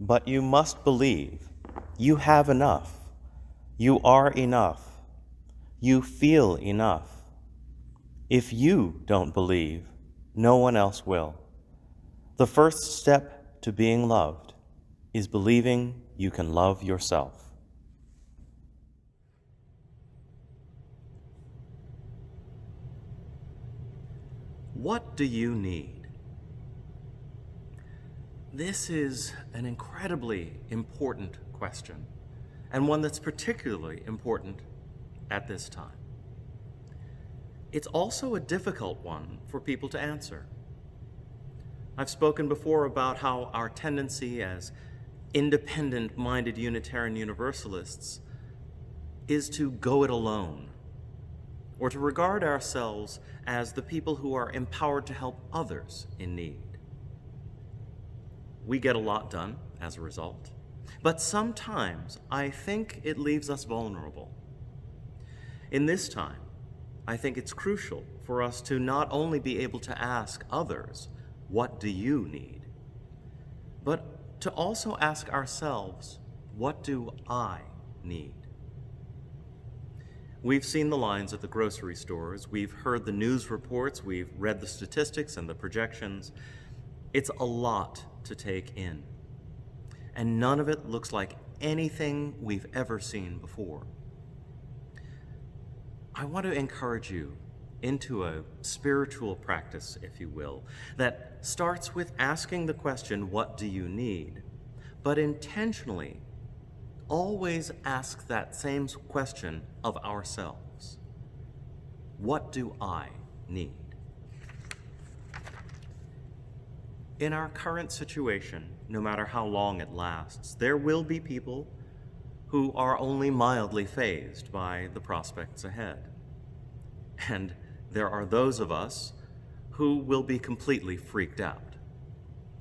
But you must believe. You have enough. You are enough. You feel enough. If you don't believe, no one else will. The first step to being loved is believing you can love yourself. What do you need? This is an incredibly important question, and one that's particularly important at this time. It's also a difficult one for people to answer. I've spoken before about how our tendency as independent-minded Unitarian Universalists is to go it alone, or to regard ourselves as the people who are empowered to help others in need. We get a lot done as a result, but sometimes I think it leaves us vulnerable. In this time, I think it's crucial for us to not only be able to ask others, "What do you need?" but to also ask ourselves, "What do I need?" We've seen the lines at the grocery stores, we've heard the news reports, we've read the statistics and the projections. It's a lot to take in, and none of it looks like anything we've ever seen before. I want to encourage you into a spiritual practice, if you will, that starts with asking the question, "What do you need?" but intentionally always ask that same question of ourselves. What do I need? In our current situation, no matter how long it lasts, there will be people who are only mildly fazed by the prospects ahead. And there are those of us who will be completely freaked out.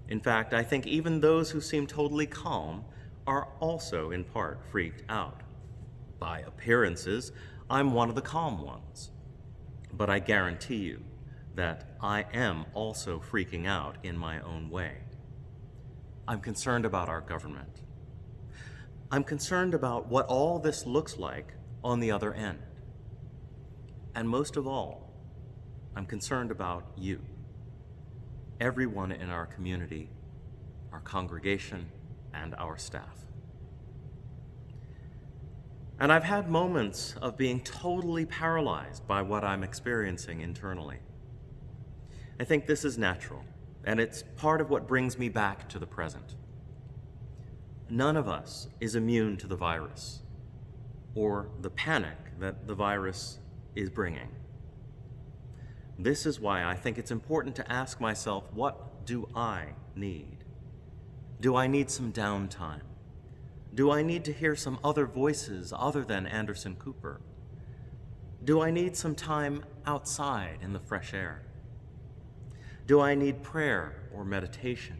In fact, I think even those who seem totally calm are also in part freaked out. By appearances, I'm one of the calm ones. But I guarantee you that I am also freaking out in my own way. I'm concerned about our government. I'm concerned about what all this looks like on the other end. And most of all, I'm concerned about you, everyone in our community, our congregation, and our staff. And I've had moments of being totally paralyzed by what I'm experiencing internally. I think this is natural, and it's part of what brings me back to the present. None of us is immune to the virus or the panic that the virus is bringing. This is why I think it's important to ask myself, what do I need? Do I need some downtime? Do I need to hear some other voices other than Anderson Cooper? Do I need some time outside in the fresh air? Do I need prayer or meditation?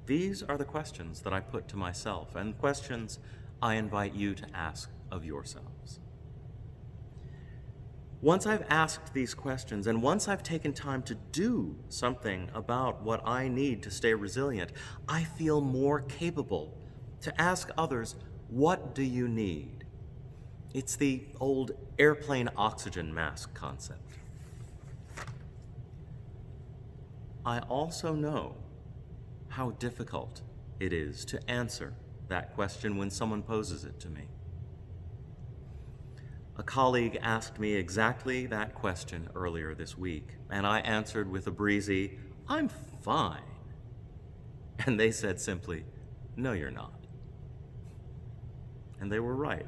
These are the questions that I put to myself, and questions I invite you to ask of yourselves. Once I've asked these questions, and once I've taken time to do something about what I need to stay resilient, I feel more capable to ask others, "What do you need?" It's the old airplane oxygen mask concept. I also know how difficult it is to answer that question when someone poses it to me. A colleague asked me exactly that question earlier this week, and I answered with a breezy, "I'm fine." And they said simply, "No, you're not." And they were right.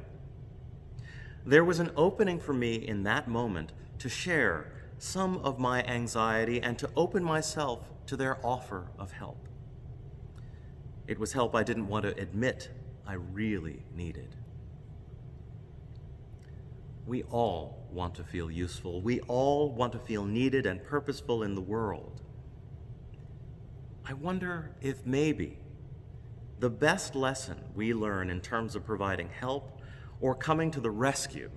There was an opening for me in that moment to share some of my anxiety and to open myself to their offer of help. It was help I didn't want to admit I really needed. We all want to feel useful. We all want to feel needed and purposeful in the world. I wonder if maybe the best lesson we learn in terms of providing help or coming to the rescue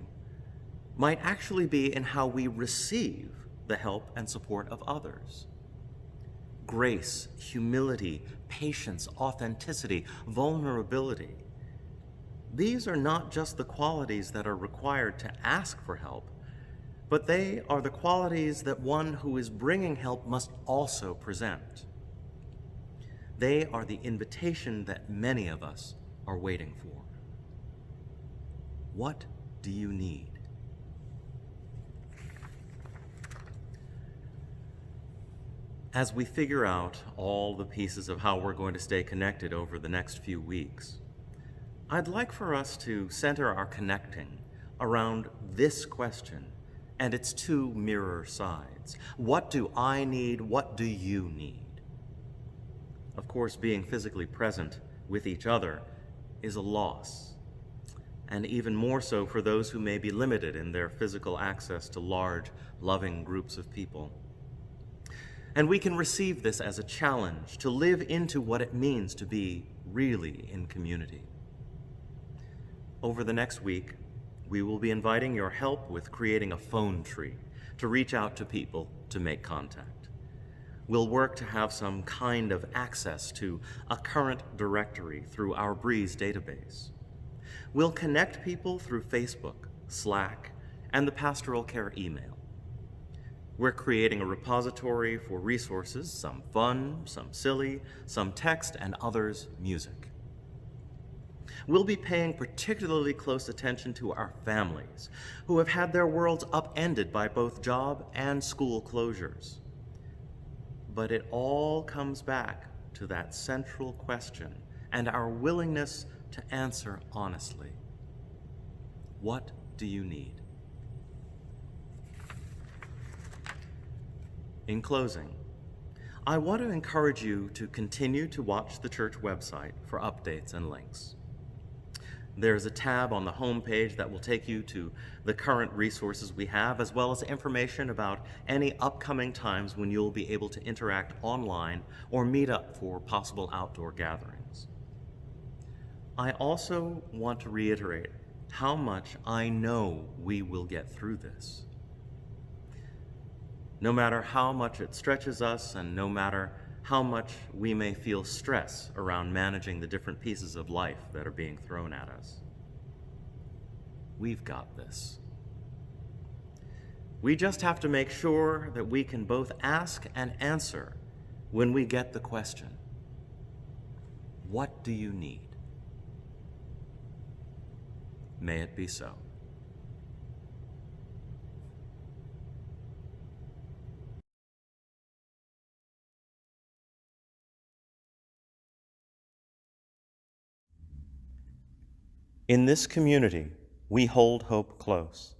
might actually be in how we receive the help and support of others. grace, humility, patience, authenticity, vulnerability. These are not just the qualities that are required to ask for help, but they are the qualities that one who is bringing help must also present. They are the invitation that many of us are waiting for. What do you need? As we figure out all the pieces of how we're going to stay connected over the next few weeks, I'd like for us to center our connecting around this question and its two mirror sides. What do I need? What do you need? Of course, being physically present with each other is a loss, and even more so for those who may be limited in their physical access to large, loving groups of people. And we can receive this as a challenge to live into what it means to be really in community. Over the next week, we will be inviting your help with creating a phone tree to reach out to people to make contact. We'll work to have some kind of access to a current directory through our Breeze database. We'll connect people through Facebook, Slack, and the Pastoral Care email. We're creating a repository for resources, some fun, some silly, some text, and others music. We'll be paying particularly close attention to our families who have had their worlds upended by both job and school closures. But it all comes back to that central question and our willingness to answer honestly. What do you need? In closing, I want to encourage you to continue to watch the church website for updates and links. There's a tab on the homepage that will take you to the current resources we have, as well as information about any upcoming times when you'll be able to interact online or meet up for possible outdoor gatherings. I also want to reiterate how much I know we will get through this. No matter how much it stretches us, and no matter how much we may feel stress around managing the different pieces of life that are being thrown at us, we've got this. We just have to make sure that we can both ask and answer when we get the question, what do you need? May it be so. In this community, we hold hope close.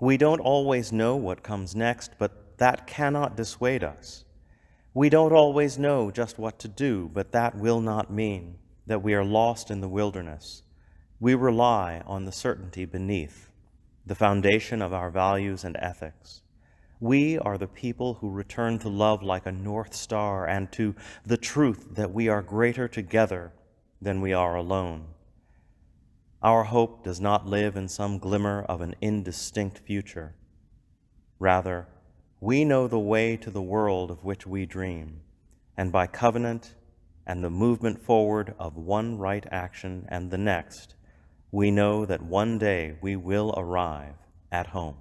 We don't always know what comes next, but that cannot dissuade us. We don't always know just what to do, but that will not mean that we are lost in the wilderness. We rely on the certainty beneath, the foundation of our values and ethics. We are the people who return to love like a north star and to the truth that we are greater together than we are alone. Our hope does not live in some glimmer of an indistinct future. Rather, we know the way to the world of which we dream, and by covenant and the movement forward of one right action and the next, we know that one day we will arrive at home.